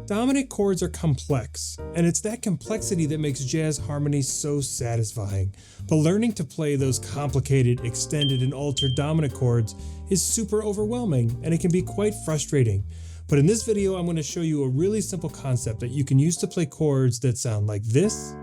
Dominant chords are complex, and it's that complexity that makes jazz harmony so satisfying. But learning to play those complicated, extended, and altered dominant chords is super overwhelming, and it can be quite frustrating. But in this video, I'm going to show you a really simple concept that you can use to play chords that sound like this,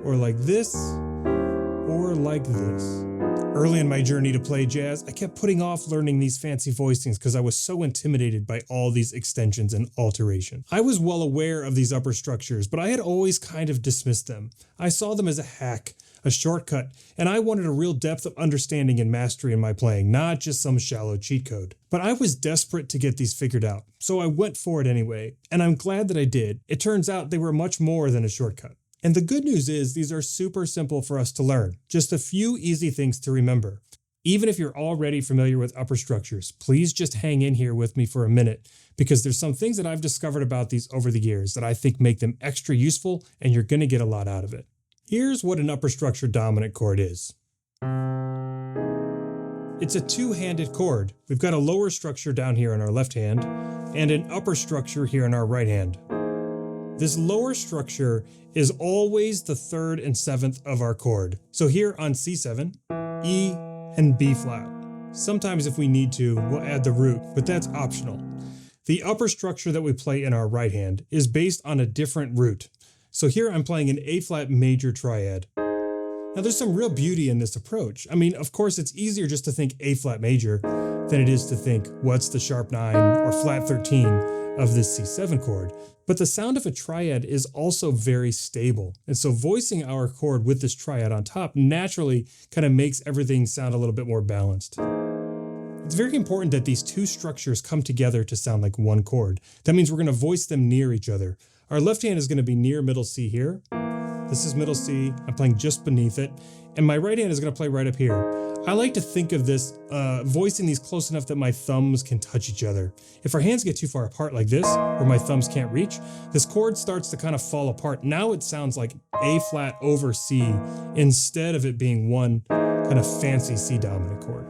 or like this, or like this. Early in my journey to play jazz, I kept putting off learning these fancy voicings because I was so intimidated by all these extensions and alteration. I was well aware of these upper structures, but I had always kind of dismissed them. I saw them as a hack, a shortcut, and I wanted a real depth of understanding and mastery in my playing, not just some shallow cheat code. But I was desperate to get these figured out, so I went for it anyway, and I'm glad that I did. It turns out they were much more than a shortcut. And the good news is these are super simple for us to learn. Just a few easy things to remember. Even if you're already familiar with upper structures, please just hang in here with me for a minute, because there's some things that I've discovered about these over the years that I think make them extra useful, and you're going to get a lot out of it. Here's what an upper structure dominant chord is. It's a two-handed chord. We've got a lower structure down here in our left hand, and an upper structure here in our right hand. This lower structure is always the 3rd and 7th of our chord. So here on C7, E and B flat. Sometimes if we need to, we'll add the root, but that's optional. The upper structure that we play in our right hand is based on a different root. So here I'm playing an A flat major triad. Now there's some real beauty in this approach. I mean, of course it's easier just to think A flat major than it is to think what's the sharp 9 or flat 13 of this C7 chord. But the sound of a triad is also very stable. And so voicing our chord with this triad on top naturally kind of makes everything sound a little bit more balanced. It's very important that these two structures come together to sound like one chord. That means we're going to voice them near each other. Our left hand is going to be near middle C here. This is middle C, I'm playing just beneath it. And my right hand is going to play right up here. I like to think of this voicing these close enough that my thumbs can touch each other. If our hands get too far apart like this, where my thumbs can't reach, this chord starts to kind of fall apart. Now it sounds like A flat over C instead of it being one kind of fancy C dominant chord.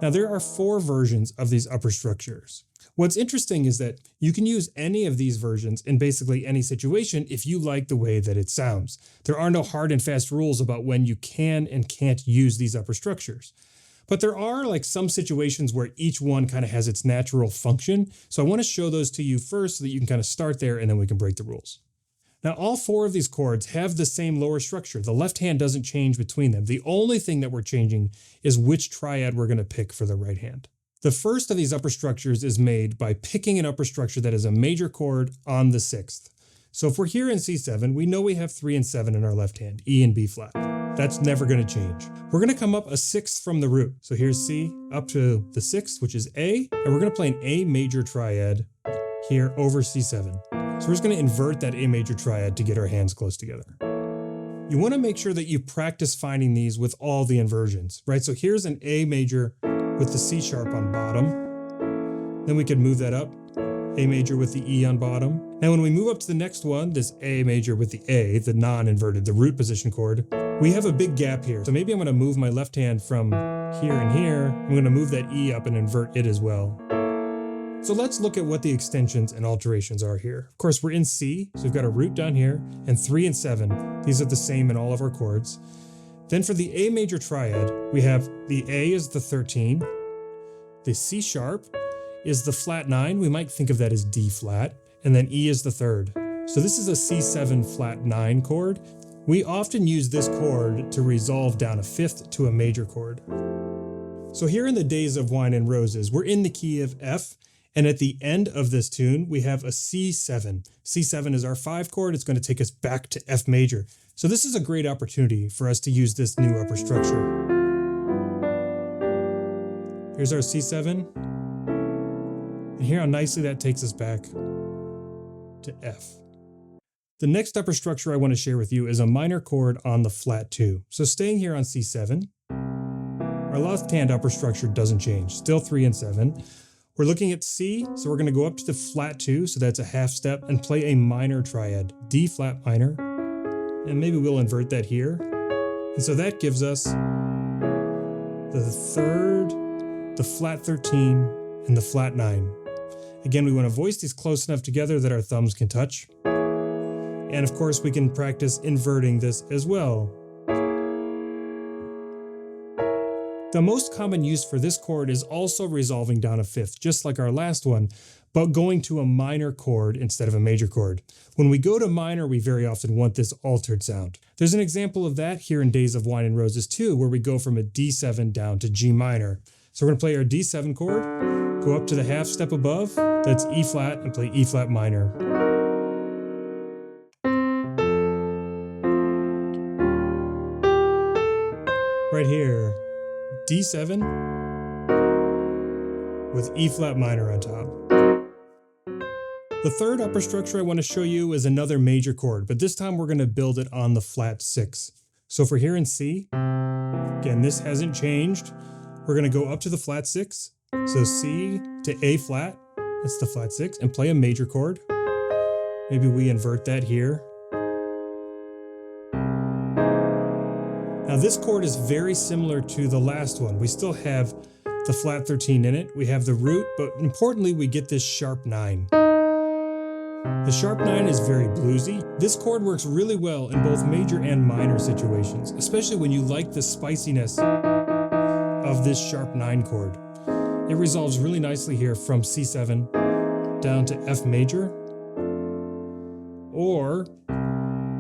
Now there are 4 versions of these upper structures. What's interesting is that you can use any of these versions in basically any situation if you like the way that it sounds. There are no hard and fast rules about when you can and can't use these upper structures. But there are like some situations where each one kind of has its natural function. So I want to show those to you first so that you can kind of start there and then we can break the rules. Now all 4 of these chords have the same lower structure. The left hand doesn't change between them. The only thing that we're changing is which triad we're going to pick for the right hand. The first of these upper structures is made by picking an upper structure that is a major chord on the 6th. So if we're here in C7, we know we have 3 and 7 in our left hand, E and B flat. That's never going to change. We're going to come up a 6th from the root. So here's C up to the 6th, which is A, and we're going to play an A major triad here over C7. So we're just going to invert that A major triad to get our hands close together. You want to make sure that you practice finding these with all the inversions, right? So here's an A major with the C sharp on bottom. Then we could move that up, A major with the E on bottom. Now when we move up to the next one, this A major with the A, the non-inverted, the root position chord, we have a big gap here. So maybe I'm going to move my left hand from here and here. I'm going to move that E up and invert it as well. So let's look at what the extensions and alterations are here. Of course, we're in C, so we've got a root down here, and 3 and 7. These are the same in all of our chords. Then for the A major triad, we have the A is the 13, the C sharp is the flat 9, we might think of that as D flat, and then E is the 3rd. So this is a C7 flat 9 chord. We often use this chord to resolve down a 5th to a major chord. So here in the Days of Wine and Roses, we're in the key of F, and at the end of this tune, we have a C7. C7 is our 5 chord, it's going to take us back to F major. So this is a great opportunity for us to use this new upper structure. Here's our C7. And hear how nicely that takes us back to F. The next upper structure I want to share with you is a minor chord on the flat 2. So staying here on C7, our left hand upper structure doesn't change, still 3 and 7. We're looking at C, so we're going to go up to the flat 2, so that's a half step, and play a minor triad, D flat minor. And maybe we'll invert that here. And so that gives us the 3rd, the flat 13, and the flat 9. Again, we want to voice these close enough together that our thumbs can touch. And of course, we can practice inverting this as well. The most common use for this chord is also resolving down a fifth, just like our last one, but going to a minor chord instead of a major chord. When we go to minor, we very often want this altered sound. There's an example of that here in Days of Wine and Roses 2, where we go from a D7 down to G minor. So we're going to play our D7 chord, go up to the half step above, that's E flat, and play E flat minor. Right here, D7 with E flat minor on top. The third upper structure I want to show you is another major chord, but this time we're going to build it on the flat 6. So if we're here in C, again, this hasn't changed. We're going to go up to the flat 6. So C to A flat, that's the flat 6, and play a major chord. Maybe we invert that here. Now this chord is very similar to the last one. We still have the flat 13 in it. We have the root, but importantly, we get this sharp 9. The sharp 9 is very bluesy. This chord works really well in both major and minor situations, especially when you like the spiciness of this sharp 9 chord. It resolves really nicely here from C7 down to F major, or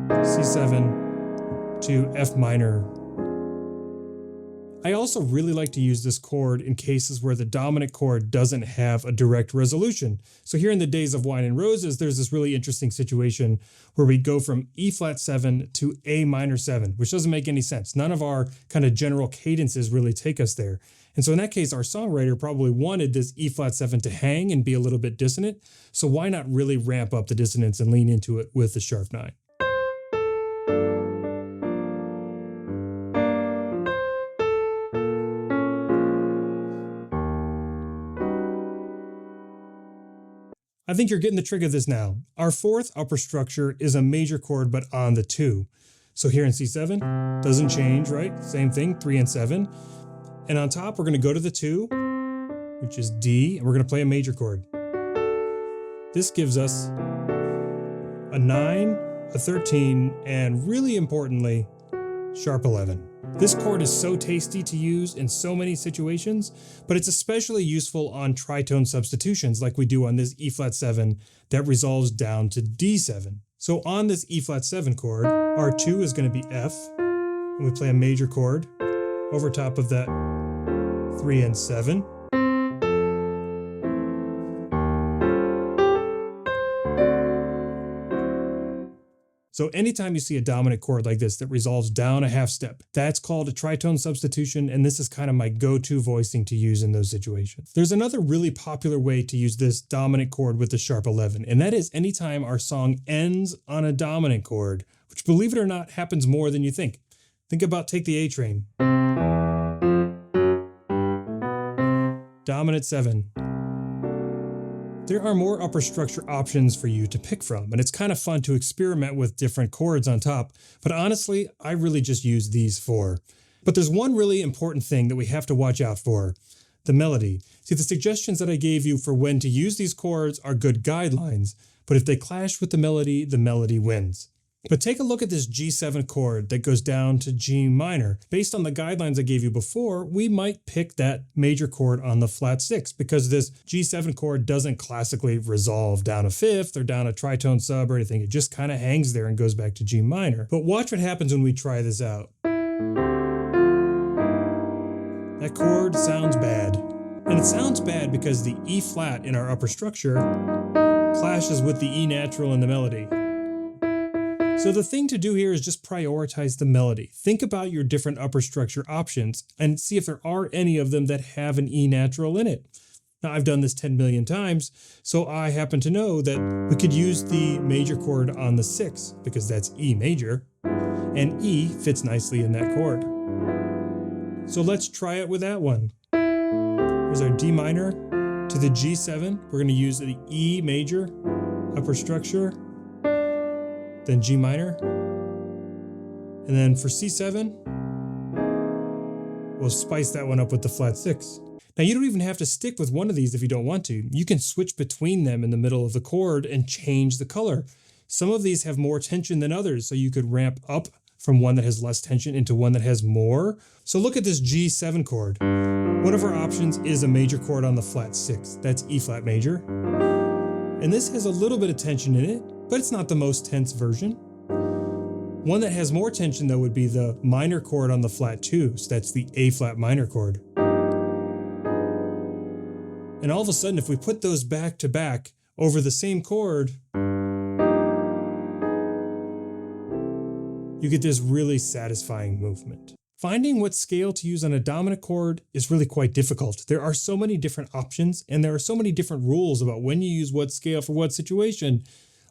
C7 to F minor. I also really like to use this chord in cases where the dominant chord doesn't have a direct resolution. So here in the Days of Wine and Roses, there's this really interesting situation where we go from E flat 7 to A minor 7, which doesn't make any sense. None of our kind of general cadences really take us there. And so in that case, our songwriter probably wanted this E flat 7 to hang and be a little bit dissonant. So why not really ramp up the dissonance and lean into it with the sharp 9? I think you're getting the trick of this now. Our fourth upper structure is a major chord, but on the 2. So here in C7, doesn't change, right? Same thing, 3 and 7. And on top, we're going to go to the 2, which is D, and we're going to play a major chord. This gives us a 9, a 13, and really importantly, sharp 11. This chord is so tasty to use in so many situations, but it's especially useful on tritone substitutions like we do on this E flat 7 that resolves down to D7. So on this E flat 7 chord, our 2 is going to be F, and we play a major chord over top of that 3 and 7. So anytime you see a dominant chord like this that resolves down a half step, that's called a tritone substitution, and this is kind of my go-to voicing to use in those situations. There's another really popular way to use this dominant chord with the sharp 11, and that is anytime our song ends on a dominant chord, which, believe it or not, happens more than you think. Think about Take the A Train. Dominant 7. There are more upper structure options for you to pick from, and it's kind of fun to experiment with different chords on top, but honestly, I really just use these 4. But there's one really important thing that we have to watch out for: the melody. See, the suggestions that I gave you for when to use these chords are good guidelines, but if they clash with the melody wins. But take a look at this G7 chord that goes down to G minor. Based on the guidelines I gave you before, we might pick that major chord on the flat 6 because this G7 chord doesn't classically resolve down a fifth or down a tritone sub or anything. It just kind of hangs there and goes back to G minor. But watch what happens when we try this out. That chord sounds bad. And it sounds bad because the E flat in our upper structure clashes with the E natural in the melody. So the thing to do here is just prioritize the melody. Think about your different upper structure options and see if there are any of them that have an E natural in it. Now, I've done this 10 million times, so I happen to know that we could use the major chord on the 6 because that's E major, and E fits nicely in that chord. So let's try it with that one. Here's our D minor to the G7. We're going to use the E major upper structure, then G minor, and then for C7, we'll spice that one up with the flat 6. Now you don't even have to stick with one of these if you don't want to. You can switch between them in the middle of the chord and change the color. Some of these have more tension than others, so you could ramp up from one that has less tension into one that has more. So look at this G7 chord. One of our options is a major chord on the flat 6. That's E flat major. And this has a little bit of tension in it, but it's not the most tense version. One that has more tension though would be the minor chord on the flat 2. So that's the A flat minor chord. And all of a sudden, if we put those back to back over the same chord, you get this really satisfying movement. Finding what scale to use on a dominant chord is really quite difficult. There are so many different options and there are so many different rules about when you use what scale for what situation.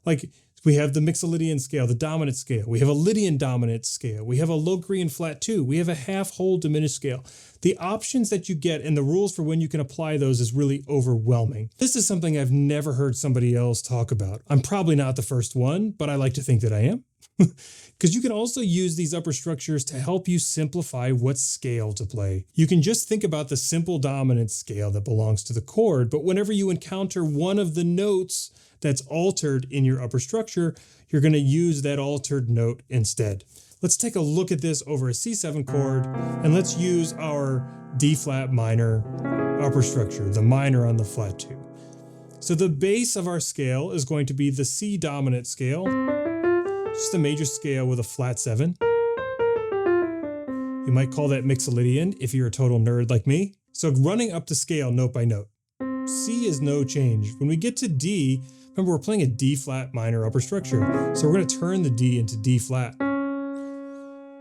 Like we have the Mixolydian scale, the dominant scale. We have a Lydian dominant scale. We have a Locrian flat 2. We have a half whole diminished scale. The options that you get and the rules for when you can apply those is really overwhelming. This is something I've never heard somebody else talk about. I'm probably not the first one, but I like to think that I am. Because you can also use these upper structures to help you simplify what scale to play. You can just think about the simple dominant scale that belongs to the chord, but whenever you encounter one of the notes that's altered in your upper structure, you're going to use that altered note instead. Let's take a look at this over a C7 chord, and let's use our D flat minor upper structure, the minor on the flat 2. So the base of our scale is going to be the C dominant scale, just a major scale with a flat 7. You might call that Mixolydian if you're a total nerd like me. So running up the scale note by note. C is no change. When we get to D, remember we're playing a D flat minor upper structure. So we're going to turn the D into D flat.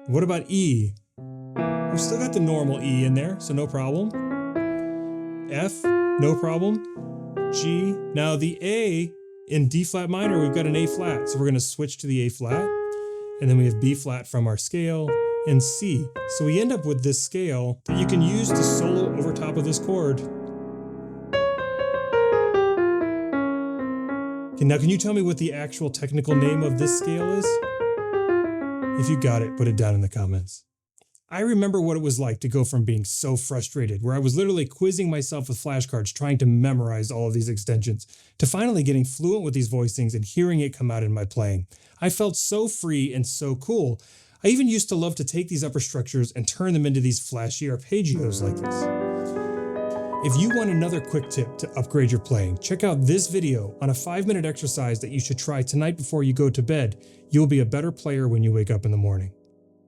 What about E? We've still got the normal E in there, so no problem. F, no problem. G, now the A in D flat minor, we've got an A flat. So we're going to switch to the A flat. And then we have B flat from our scale and C. So we end up with this scale that you can use to solo over top of this chord. Okay, now can you tell me what the actual technical name of this scale is? If you got it, put it down in the comments. I remember what it was like to go from being so frustrated, where I was literally quizzing myself with flashcards trying to memorize all of these extensions, to finally getting fluent with these voicings and hearing it come out in my playing. I felt so free and so cool. I even used to love to take these upper structures and turn them into these flashy arpeggios like this. If you want another quick tip to upgrade your playing, check out this video on a 5-minute exercise that you should try tonight before you go to bed. You'll be a better player when you wake up in the morning.